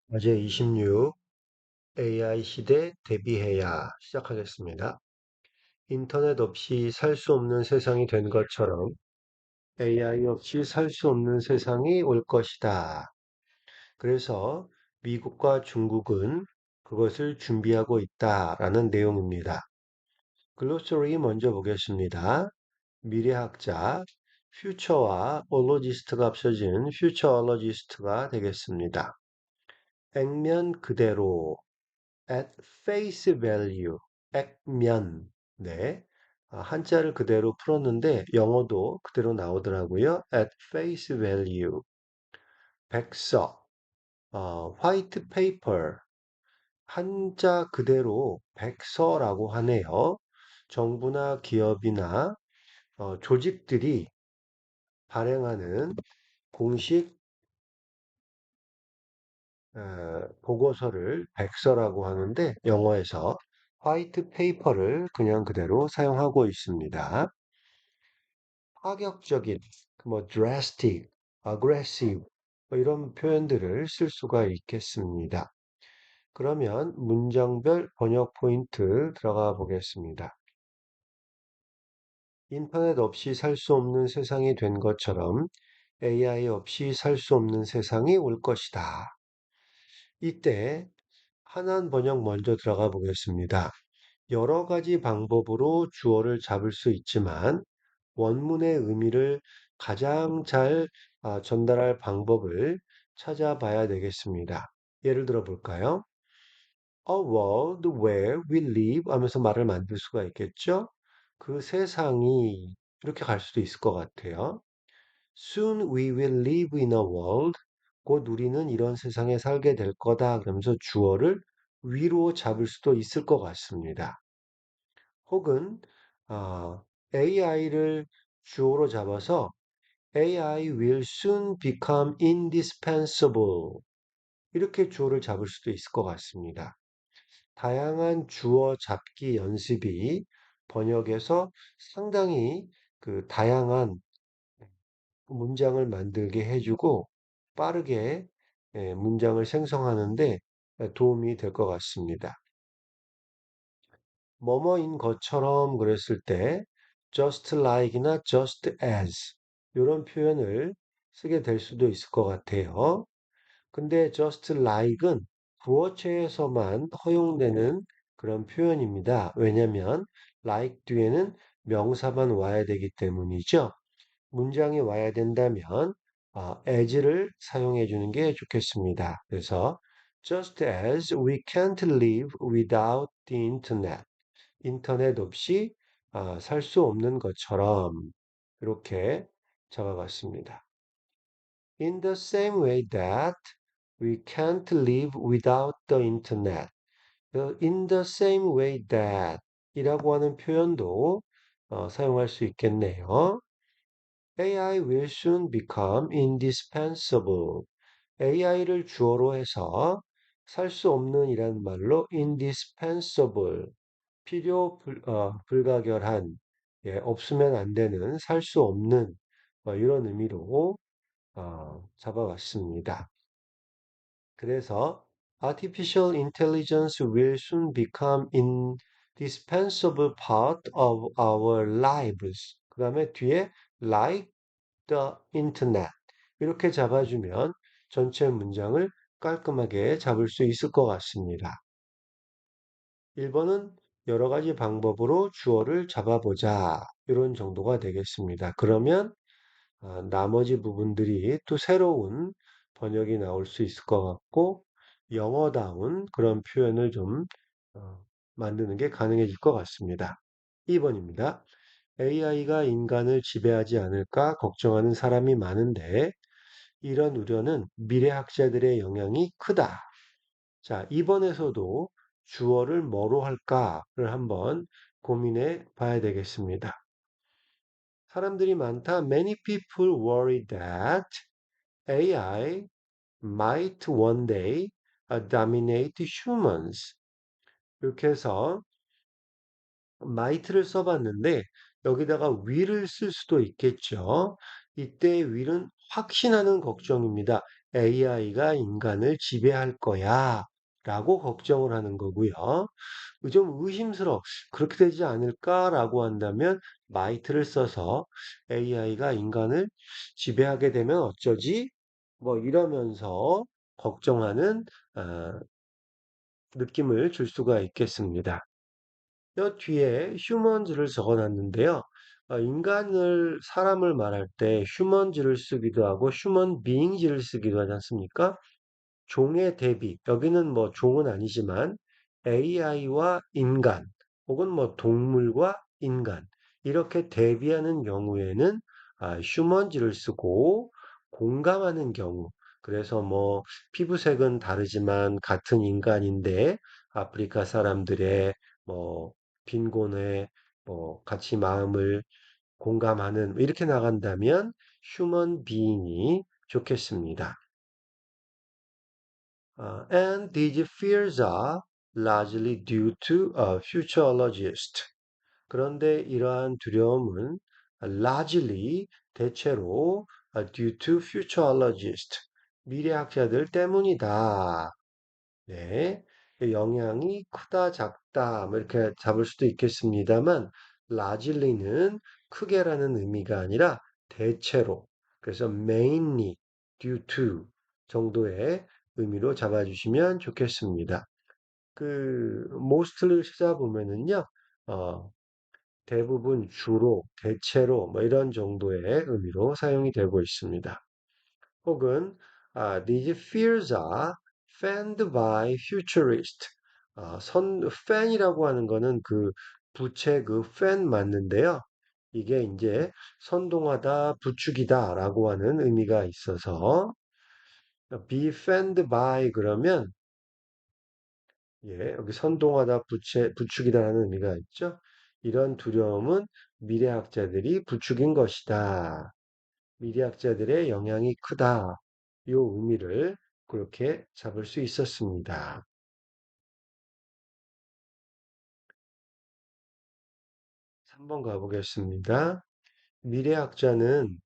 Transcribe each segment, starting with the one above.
과제 26, AI 시대 대비해야 시작하겠습니다. 인터넷 없이 살 수 없는 세상이 된 것처럼 AI 없이 살 수 없는 세상이 올 것이다. 그래서 미국과 중국은 그것을 준비하고 있다라는 내용입니다. 글로서리 먼저 보겠습니다. 미래학자, 퓨처와 올로지스트가 합쳐진 퓨처올로지스트가 되겠습니다. 액면 그대로 at face value, 액면. 네. 한자를 그대로 풀었는데 영어도 그대로 나오더라고요. at face value. 백서, white paper. 한자 그대로 백서라고 하네요. 정부나 기업이나 조직들이 발행하는 공식 보고서를 백서라고 하는데 영어에서 화이트 페이퍼를 그냥 그대로 사용하고 있습니다. 파격적인, drastic, aggressive 이런 표현들을 쓸 수가 있겠습니다. 그러면 문장별 번역 포인트 들어가 보겠습니다. 인터넷 없이 살 수 없는 세상이 된 것처럼 AI 없이 살 수 없는 세상이 올 것이다. 이때 한한 번역 먼저 들어가 보겠습니다. 여러 가지 방법으로 주어를 잡을 수 있지만 원문의 의미를 가장 잘 전달할 방법을 찾아봐야 되겠습니다. 예를 들어 볼까요? A world where we live 하면서 말을 만들 수가 있겠죠? 그 세상이 이렇게 갈 수도 있을 것 같아요. Soon we will live in a world. 곧 우리는 이런 세상에 살게 될 거다. 그러면서 주어를 위로 잡을 수도 있을 것 같습니다. 혹은 AI를 주어로 잡아서 AI will soon become indispensable. 이렇게 주어를 잡을 수도 있을 것 같습니다. 다양한 주어 잡기 연습이 번역에서 상당히 그 다양한 문장을 만들게 해주고 빠르게 문장을 생성하는데 도움이 될 것 같습니다. 뭐뭐인 것처럼 그랬을 때 just like이나 just as 이런 표현을 쓰게 될 수도 있을 것 같아요. 근데 just like은 구어체에서만 허용되는 그런 표현입니다. 왜냐하면 like 뒤에는 명사만 와야 되기 때문이죠. 문장이 와야 된다면 as를 사용해 주는 게 좋겠습니다. 그래서 just as we can't live without the internet. 인터넷 없이 살 수 없는 것처럼 이렇게 적어봤습니다. In the same way that we can't live without the internet. In the same way that 이라고 하는 표현도 사용할 수 있겠네요. AI will soon become indispensable. AI를 주어로 해서 살 수 없는 이라는 말로 indispensable, 불가결한, 없으면 안 되는, 살 수 없는 이런 의미로 잡아왔습니다. 그래서 Artificial intelligence will soon become indispensable part of our lives. 그 다음에 뒤에 like the internet 이렇게 잡아주면 전체 문장을 깔끔하게 잡을 수 있을 것 같습니다. 1번은 여러 가지 방법으로 주어를 잡아보자. 이런 정도가 되겠습니다. 그러면 나머지 부분들이 또 새로운 번역이 나올 수 있을 것 같고 영어다운 그런 표현을 좀 만드는 게 가능해질 것 같습니다. 2번입니다. AI가 인간을 지배하지 않을까 걱정하는 사람이 많은데 이런 우려는 미래학자들의 영향이 크다. 자, 2번에서도 주어를 뭐로 할까를 한번 고민해 봐야 되겠습니다. 사람들이 많다. Many people worry that AI might one day dominate humans. 이렇게 해서 might를 써봤는데 여기다가 will을 쓸 수도 있겠죠. 이때 will은 확신하는 걱정입니다. AI가 인간을 지배할 거야 라고 걱정을 하는 거고요. 좀 의심스러워. 그렇게 되지 않을까라고 한다면 might를 써서 AI가 인간을 지배하게 되면 어쩌지? 뭐 이러면서 걱정하는 아, 느낌을 줄 수가 있겠습니다. 여 뒤에 휴먼즈를 적어놨는데요. 사람을 말할 때 휴먼즈를 쓰기도 하고 휴먼 비잉즈를 쓰기도 하지 않습니까? 종의 대비, 여기는 뭐 종은 아니지만 AI와 인간, 혹은 뭐 동물과 인간, 이렇게 대비하는 경우에는 휴먼지를 쓰고 공감하는 경우, 그래서 뭐 피부색은 다르지만 같은 인간인데 아프리카 사람들의 뭐 빈곤에 뭐 같이 마음을 공감하는 이렇게 나간다면 휴먼 비인이 좋겠습니다. And these fears are largely due to a futurologist. 그런데 이러한 두려움은 largely 대체로 due to futurologist 미래학자들 때문이다. 네, 영향이 크다, 작다, 뭐 이렇게 잡을 수도 있겠습니다만, largely는 크게라는 의미가 아니라 대체로, 그래서 mainly, due to 정도의 의미로 잡아주시면 좋겠습니다. most를 찾아보면은요, 어, 대부분, 주로, 대체로, 뭐 이런 정도의 의미로 사용이 되고 있습니다. 혹은 these fears are fanned by futurists. 팬이라고 하는 거는 그 부채 그 팬 맞는데요. 이게 이제 선동하다, 부추기다라고 하는 의미가 있어서 be fanned by 그러면 여기 선동하다, 부추기다라는 의미가 있죠. 이런 두려움은 미래학자들이 부추긴 것이다. 미래학자들의 영향이 크다. 이 의미를 그렇게 잡을 수 있었습니다. 3번 가보겠습니다. 미래학자는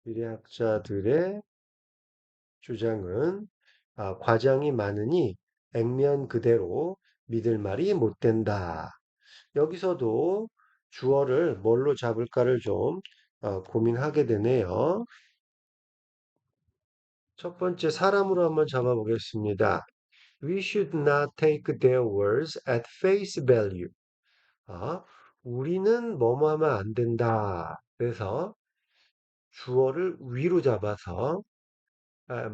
미래학자들의 주장은 과장이 많으니 액면 그대로 믿을 말이 못 된다. 여기서도 주어를 뭘로 잡을까를 좀 고민하게 되네요. 첫 번째 사람으로 한번 잡아보겠습니다. We should not take their words at face value. 아, 우리는 뭐뭐 하면 안 된다. 그래서 주어를 위로 잡아서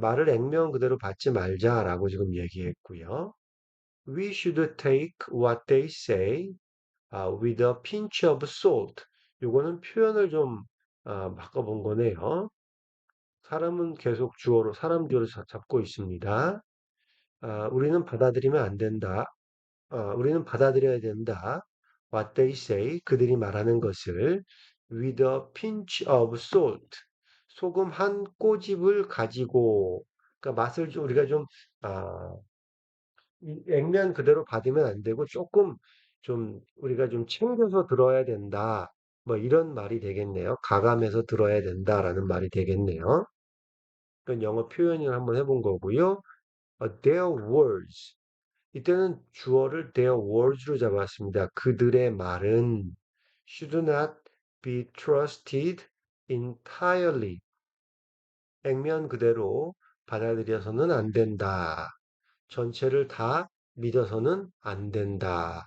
말을 액면 그대로 받지 말자라고 지금 얘기했고요. We should take what they say with a pinch of salt. 요거는 표현을 좀 바꿔본 거네요. 사람은 계속 사람 주어를 잡고 있습니다. 우리는 받아들이면 안 된다. 우리는 받아들여야 된다. What they say, 그들이 말하는 것을 with a pinch of salt, 소금 한 꼬집을 가지고, 그러니까 맛을 좀 우리가 좀 이 액면 그대로 받으면 안 되고 조금 좀 우리가 좀 챙겨서 들어야 된다. 뭐 이런 말이 되겠네요. 가감해서 들어야 된다라는 말이 되겠네요. 그건 영어 표현을 한번 해본 거고요. Their words. 이때는 주어를 their words로 잡았습니다. 그들의 말은 should not be trusted entirely. 액면 그대로 받아들여서는 안 된다. 전체를 다 믿어서는 안 된다.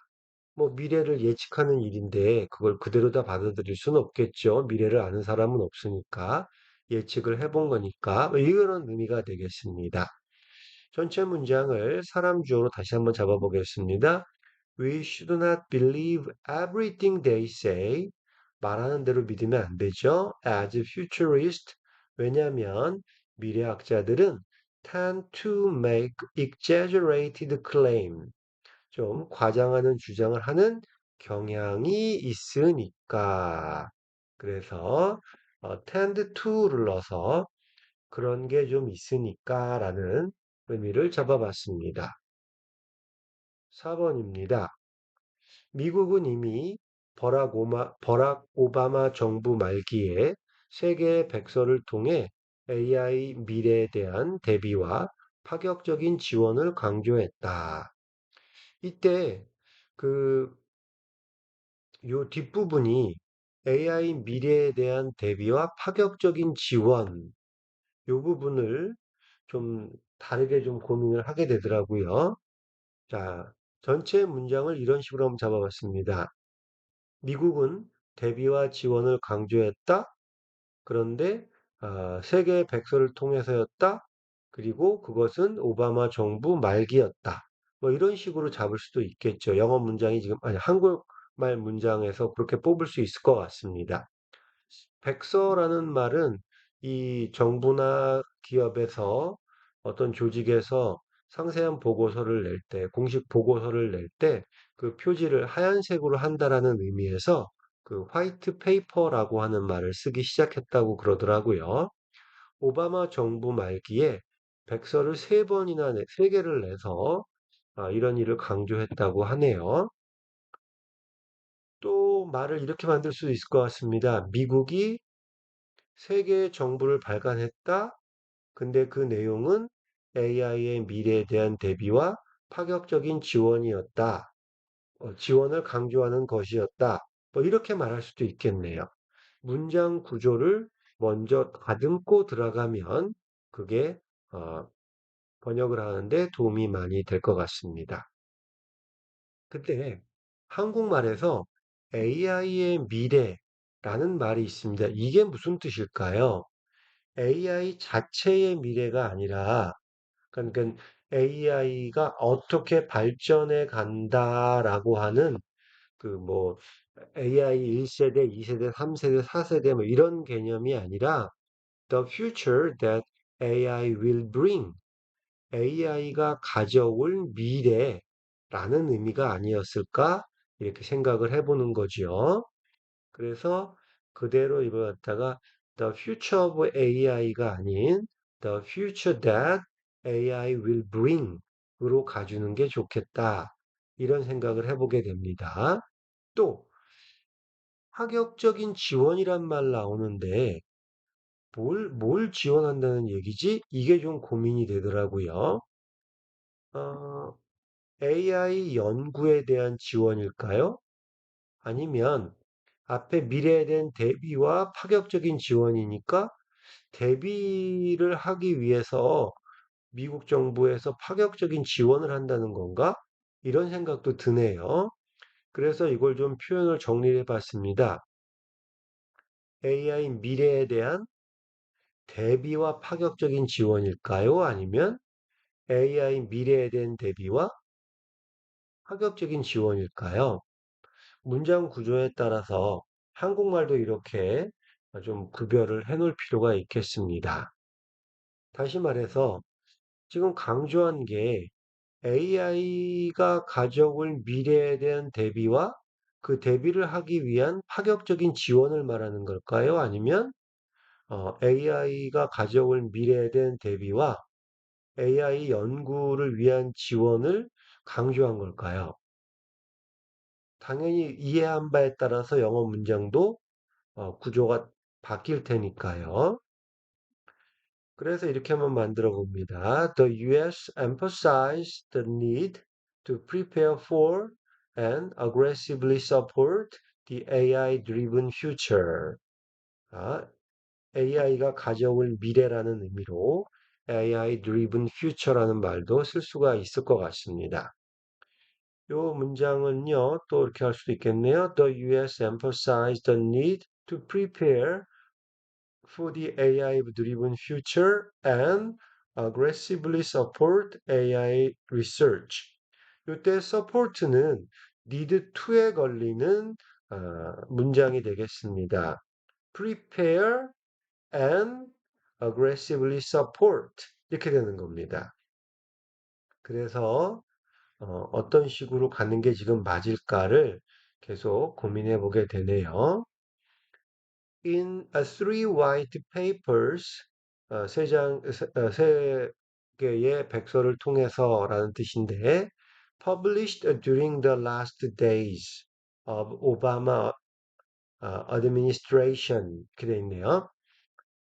뭐 미래를 예측하는 일인데 그걸 그대로 다 받아들일 수는 없겠죠. 미래를 아는 사람은 없으니까 예측을 해본 거니까 뭐 이런 의미가 되겠습니다. 전체 문장을 사람 주어로 다시 한번 잡아보겠습니다. We should not believe everything they say. 말하는 대로 믿으면 안 되죠. As futurist. 왜냐하면 미래학자들은 tend to make exaggerated claim. 좀 과장하는 주장을 하는 경향이 있으니까. 그래서 tend to를 넣어서 그런 게 좀 있으니까 라는 의미를 잡아봤습니다. 4번입니다. 미국은 이미 버락 오바마 정부 말기에 세계 백서를 통해 AI 미래에 대한 대비와 파격적인 지원을 강조했다. 이때 그 요 뒷부분이 AI 미래에 대한 대비와 파격적인 지원 요 부분을 좀 다르게 좀 고민을 하게 되더라고요. 자, 전체 문장을 이런 식으로 한번 잡아봤습니다. 미국은 대비와 지원을 강조했다. 그런데 세계 백서를 통해서였다. 그리고 그것은 오바마 정부 말기였다. 뭐 이런 식으로 잡을 수도 있겠죠. 영어 문장이 지금 아니 한국말 문장에서 그렇게 뽑을 수 있을 것 같습니다. 백서라는 말은 이 정부나 기업에서 어떤 조직에서 상세한 보고서를 낼 때, 공식 보고서를 낼 때 그 표지를 하얀색으로 한다라는 의미에서 그 화이트 페이퍼라고 하는 말을 쓰기 시작했다고 그러더라고요. 오바마 정부 말기에 백서를 세 개를 내서 이런 일을 강조했다고 하네요. 또 말을 이렇게 만들 수도 있을 것 같습니다. 미국이 세계의 정부를 발간했다. 근데 그 내용은 AI의 미래에 대한 대비와 파격적인 지원이었다. 지원을 강조하는 것이었다. 뭐 이렇게 말할 수도 있겠네요. 문장 구조를 먼저 다듬고 들어가면 그게 어, 번역을 하는데 도움이 많이 될 것 같습니다. 근데 한국말에서 AI의 미래라는 말이 있습니다. 이게 무슨 뜻일까요? AI 자체의 미래가 아니라, 그러니까 AI가 어떻게 발전해 간다라고 하는 그 뭐 AI 1세대, 2세대, 3세대, 4세대 뭐 이런 개념이 아니라 the future that AI will bring, AI가 가져올 미래라는 의미가 아니었을까? 이렇게 생각을 해보는 거지요. 그래서 그대로 이걸 갖다가 the future of AI가 아닌 the future that AI will bring 으로 가주는 게 좋겠다. 이런 생각을 해보게 됩니다. 또 파격적인 지원이란 말 나오는데 뭘 지원한다는 얘기지? 이게 좀 고민이 되더라고요. AI 연구에 대한 지원일까요? 아니면 앞에 미래에 대한 대비와 파격적인 지원이니까 대비를 하기 위해서 미국 정부에서 파격적인 지원을 한다는 건가? 이런 생각도 드네요. 그래서 이걸 좀 표현을 정리해 봤습니다. AI 미래에 대한 대비와 파격적인 지원일까요? 아니면 AI 미래에 대한 대비와 파격적인 지원일까요? 문장 구조에 따라서 한국말도 이렇게 좀 구별을 해 놓을 필요가 있겠습니다. 다시 말해서 지금 강조한 게 AI가 가져올 미래에 대한 대비와 그 대비를 하기 위한 파격적인 지원을 말하는 걸까요? 아니면 AI가 가져올 미래에 대한 대비와 AI 연구를 위한 지원을 강조한 걸까요? 당연히 이해한 바에 따라서 영어 문장도 구조가 바뀔 테니까요. 그래서 이렇게 한번 만들어 봅니다. The US emphasized the need to prepare for and aggressively support the AI-driven future. AI가 가져올 미래라는 의미로 AI-driven future라는 말도 쓸 수가 있을 것 같습니다. 요 문장은요, 또 이렇게 할 수도 있겠네요. The US emphasized the need to prepare for the AI-driven future and aggressively support AI research. 이때 support는 need to에 걸리는 문장이 되겠습니다. prepare and aggressively support 이렇게 되는 겁니다. 그래서 어떤 식으로 가는 게 지금 맞을까를 계속 고민해 보게 되네요. In three white papers, 세 개의 백서를 통해서라는 뜻인데, published during the last days. of Obama administration 이렇게 돼 있네요.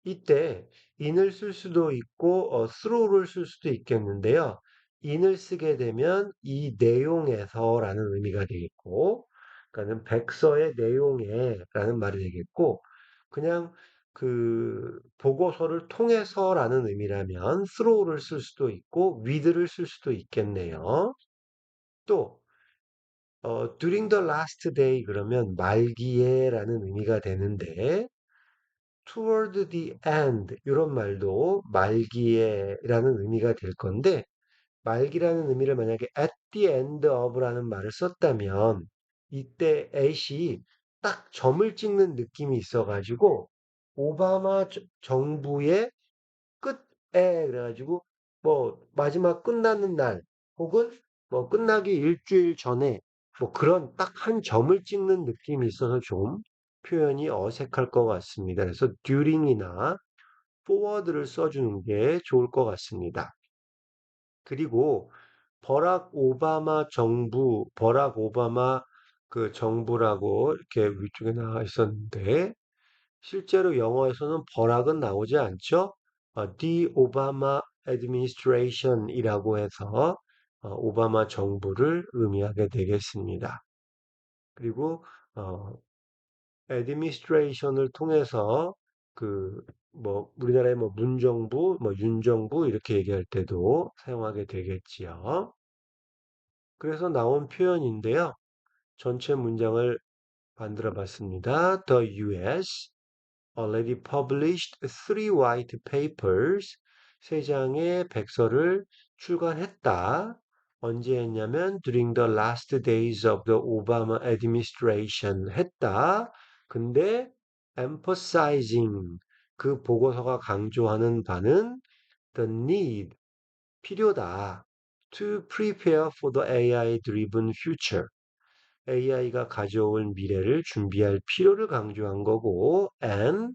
이때 in을 쓸 수도 있고 through를 쓸 수도 있겠는데요. in을 쓰게 되면 이 내용에서라는 의미가 되겠고, 그러니까는 백서의 내용에라는 말이 되겠고, 그냥 그 보고서를 통해서라는 의미라면 through를 쓸 수도 있고 with를 쓸 수도 있겠네요. 또 during the last day 그러면 말기에라는 의미가 되는데 toward the end 이런 말도 말기에라는 의미가 될 건데 말기라는 의미를 만약에 at the end of라는 말을 썼다면 이때 at이 딱 점을 찍는 느낌이 있어가지고 오바마 정부의 끝에 그래가지고 뭐 마지막 끝나는 날 혹은 뭐 끝나기 일주일 전에 뭐 그런 딱 한 점을 찍는 느낌이 있어서 좀 표현이 어색할 것 같습니다. 그래서 during이나 forward를 써주는 게 좋을 것 같습니다. 그리고 버락 오바마 그 정부라고 이렇게 위쪽에 나와 있었는데 실제로 영어에서는 버락은 나오지 않죠. The Obama Administration이라고 해서 오바마 정부를 의미하게 되겠습니다. 그리고 어, administration을 통해서 그 뭐 우리나라의 뭐 문정부, 뭐 윤정부 이렇게 얘기할 때도 사용하게 되겠지요. 그래서 나온 표현인데요. 전체 문장을 만들어 봤습니다. The US already published three white papers. 세 장의 백서를 출간했다. 언제 했냐면 during the last days of the Obama administration 했다. 근데 emphasizing 그 보고서가 강조하는 바는 the need 필요다. to prepare for the AI driven future. AI가 가져올 미래를 준비할 필요를 강조한 거고, and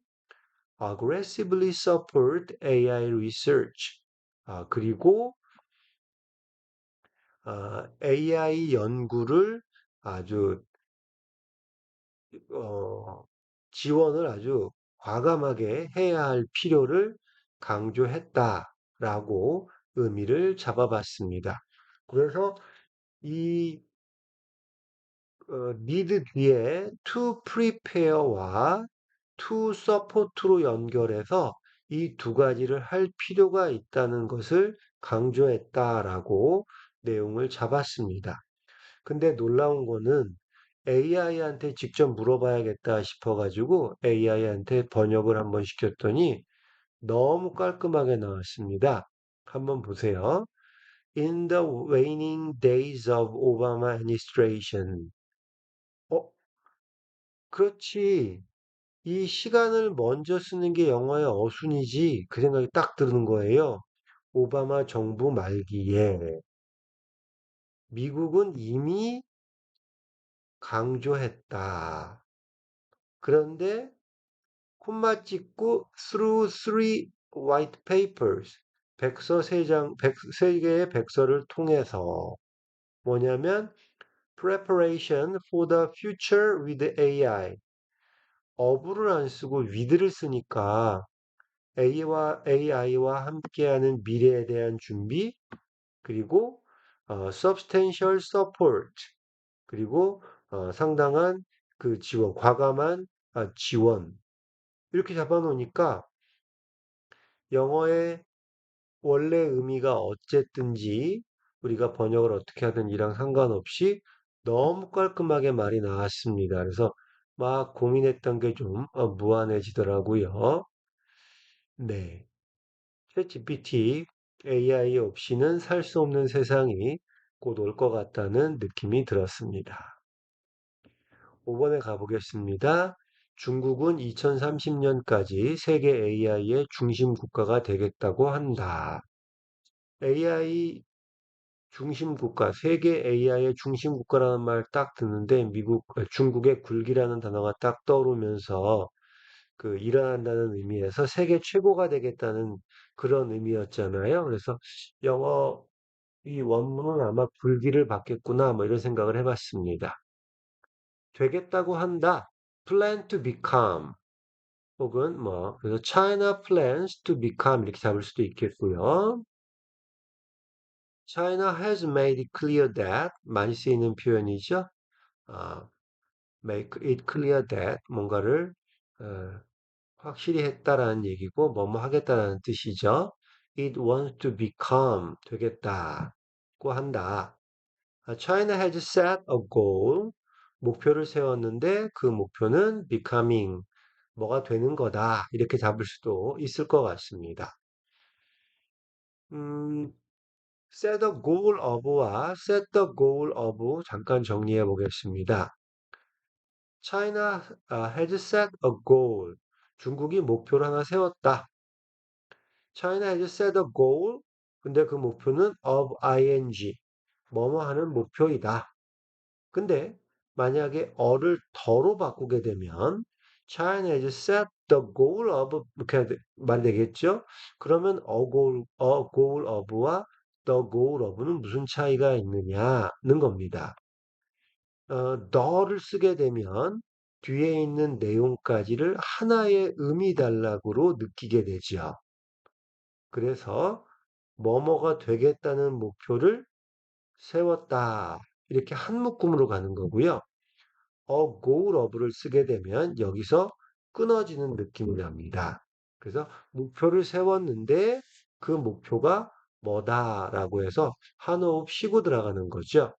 aggressively support AI research. 그리고 AI 연구를 아주 어, 지원을 아주 과감하게 해야 할 필요를 강조했다라고 의미를 잡아봤습니다. 그래서 이 need 뒤에 to prepare와 to support로 연결해서 이 두 가지를 할 필요가 있다는 것을 강조했다라고 내용을 잡았습니다. 근데 놀라운 거는 AI한테 직접 물어봐야겠다 싶어가지고 AI한테 번역을 한번 시켰더니 너무 깔끔하게 나왔습니다. 한번 보세요. In the waning days of Obama administration. 어, 그렇지. 이 시간을 먼저 쓰는 게 영어의 어순이지. 그 생각이 딱 드는 거예요. 오바마 정부 말기에 미국은 이미 강조했다. 그런데 콤마 찍고 through three white papers 백서 세 개의 백서를 통해서 뭐냐면 preparation for the future with AI 어부를 안 쓰고 with를 쓰니까 AI와 함께하는 미래에 대한 준비 그리고 substantial support 그리고 상당한 그 지원 과감한 지원 이렇게 잡아놓으니까 영어의 원래 의미가 어쨌든지 우리가 번역을 어떻게 하든 이랑 상관없이 너무 깔끔하게 말이 나왔습니다. 그래서 막 고민했던 게 좀 무한해지더라고요. 네. 챗GPT, AI 없이는 살 수 없는 세상이 곧 올 것 같다는 느낌이 들었습니다. 5번에 가보겠습니다. 중국은 2030년까지 세계 AI의 중심 국가가 되겠다고 한다. AI 중심 국가, 세계 AI의 중심 국가라는 말 딱 듣는데 중국의 굴기라는 단어가 딱 떠오르면서 그 일어난다는 의미에서 세계 최고가 되겠다는 그런 의미였잖아요. 그래서 영어 이 원문은 아마 굴기를 받겠구나 뭐 이런 생각을 해봤습니다. 되겠다고 한다. plan to become 혹은 뭐 그래서 China plans to become 이렇게 잡을 수도 있겠고요. China has made it clear that 많이 쓰이는 표현이죠. 아, make it clear that 뭔가를 어, 확실히 했다라는 얘기고 뭐뭐 하겠다라는 뜻이죠. It wants to become 되겠다고 한다. China has set a goal. 목표를 세웠는데 그 목표는 becoming 뭐가 되는 거다. 이렇게 잡을 수도 있을 것 같습니다. 음, set a goal of와 set the goal of 잠깐 정리해 보겠습니다. China has set a goal. 중국이 목표를 하나 세웠다. China has set a goal. 근데 그 목표는 of ing. 뭐뭐 하는 목표이다. 근데 만약에 어를 더로 바꾸게 되면 China has set the goal of 이렇게 말이 되겠죠? 그러면 a goal of와 the goal of는 무슨 차이가 있느냐는 겁니다. the를 쓰게 되면 뒤에 있는 내용까지를 하나의 의미 단락으로 느끼게 되죠. 그래서 뭐뭐가 되겠다는 목표를 세웠다. 이렇게 한 묶음으로 가는 거고요. goal of를 쓰게 되면 여기서 끊어지는 느낌이 납니다. 그래서 목표를 세웠는데 그 목표가 뭐다라고 해서 한 호흡 쉬고 들어가는 거죠.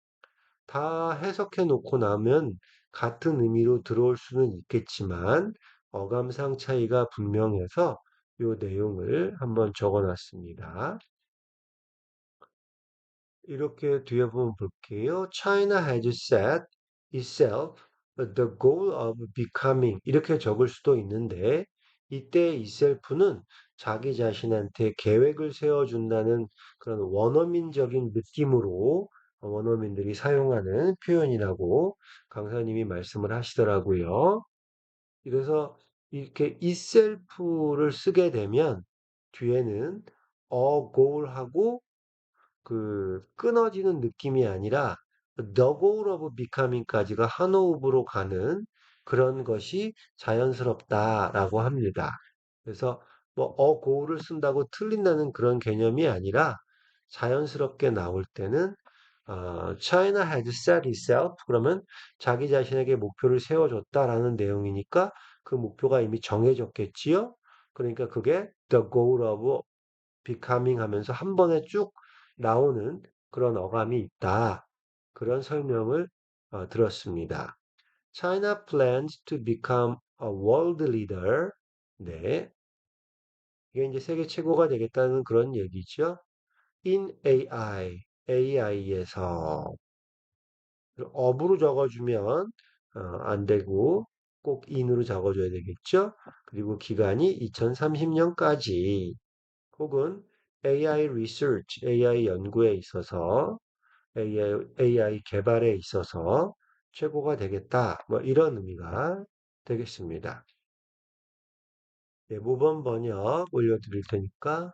다 해석해 놓고 나면 같은 의미로 들어올 수는 있겠지만 어감상 차이가 분명해서 이 내용을 한번 적어 놨습니다. 이렇게 뒤에 보면 볼게요. China has set itself the goal of becoming 이렇게 적을 수도 있는데 이때 itself는 자기 자신한테 계획을 세워준다는 그런 원어민적인 느낌으로 원어민들이 사용하는 표현이라고 강사님이 말씀을 하시더라고요. 그래서 이렇게 itself를 쓰게 되면 뒤에는 goal하고 끊어지는 느낌이 아니라 The goal of becoming까지가 한 호흡으로 가는 그런 것이 자연스럽다라고 합니다. 그래서 뭐 goal을 쓴다고 틀린다는 그런 개념이 아니라 자연스럽게 나올 때는 China has set itself 그러면 자기 자신에게 목표를 세워줬다라는 내용이니까 그 목표가 이미 정해졌겠지요. 그러니까 그게 the goal of becoming 하면서 한 번에 쭉 나오는 그런 어감이 있다. 그런 설명을 들었습니다. China plans to become a world leader. 네. 이게 이제 세계 최고가 되겠다는 그런 얘기죠. In AI, AI에서 업으로 적어주면 안 되고 꼭 in으로 적어줘야 되겠죠. 그리고 기간이 2030년까지 혹은 AI research, AI 연구에 있어서 AI 개발에 있어서 최고가 되겠다. 뭐 이런 의미가 되겠습니다. 네, 모범 번역 올려드릴 테니까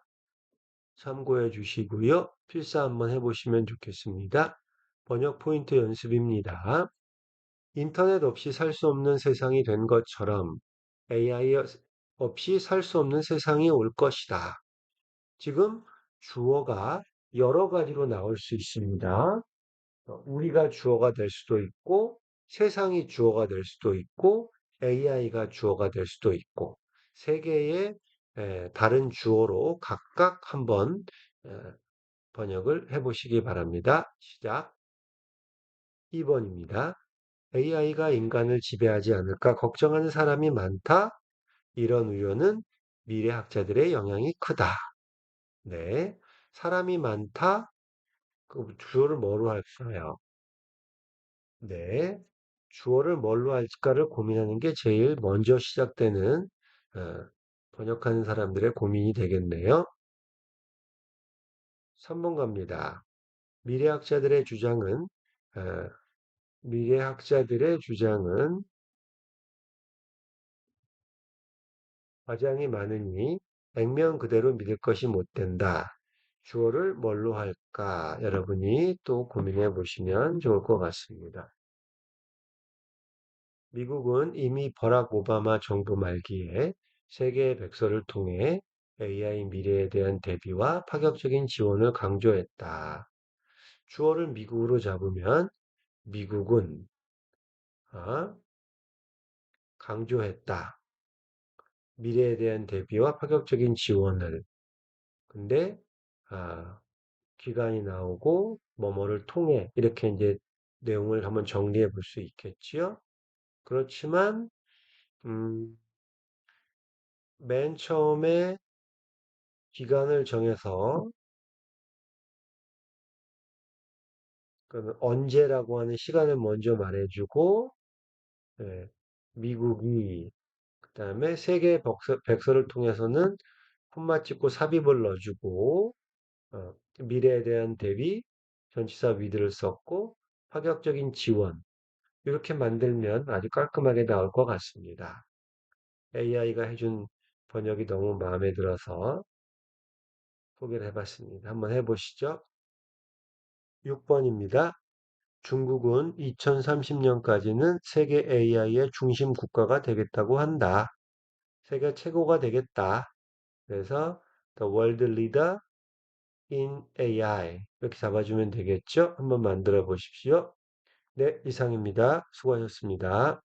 참고해 주시고요. 필사 한번 해보시면 좋겠습니다. 번역 포인트 연습입니다. 인터넷 없이 살 수 없는 세상이 된 것처럼 AI 없이 살 수 없는 세상이 올 것이다. 지금 주어가 여러 가지로 나올 수 있습니다. 우리가 주어가 될 수도 있고, 세상이 주어가 될 수도 있고, AI가 주어가 될 수도 있고, 세 개의 다른 주어로 각각 한번 에, 번역을 해보시기 바랍니다. 시작. 2번입니다. AI가 인간을 지배하지 않을까 걱정하는 사람이 많다. 이런 우려는 미래학자들의 영향이 크다. 네. 사람이 많다. 그 주어를 뭐로 할까요? 네. 주어를 뭘로 할까를 고민하는 게 제일 먼저 시작되는 어, 번역하는 사람들의 고민이 되겠네요. 3번 갑니다. 미래학자들의 주장은 어, 미래학자들의 주장은 과장이 많으니 액면 그대로 믿을 것이 못 된다. 주어를 뭘로 할까? 여러분이 또 고민해 보시면 좋을 것 같습니다. 미국은 이미 버락 오바마 정부 말기에 세계 백서를 통해 AI 미래에 대한 대비와 파격적인 지원을 강조했다. 주어를 미국으로 잡으면 미국은 아, 강조했다. 미래에 대한 대비와 파격적인 지원을. 근데 아, 기간이 나오고 뭐뭐를 통해 이렇게 이제 내용을 한번 정리해 볼 수 있겠지요. 그렇지만 음, 맨 처음에 기간을 정해서 그 언제라고 하는 시간을 먼저 말해주고 예, 미국이 그다음에 세계 백서를 통해서는 콤마 찍고 삽입을 넣어주고 미래에 대한 대비 전치사 위드를 썼고 파격적인 지원 이렇게 만들면 아주 깔끔하게 나올 것 같습니다. AI가 해준 번역이 너무 마음에 들어서 소개를 해봤습니다. 한번 해보시죠. 6번입니다. 중국은 2030년까지는 세계 AI의 중심 국가가 되겠다고 한다. 세계 최고가 되겠다. 그래서 The World Leader in AI 이렇게 잡아주면 되겠죠? 한번 만들어 보십시오. 네, 이상입니다. 수고하셨습니다.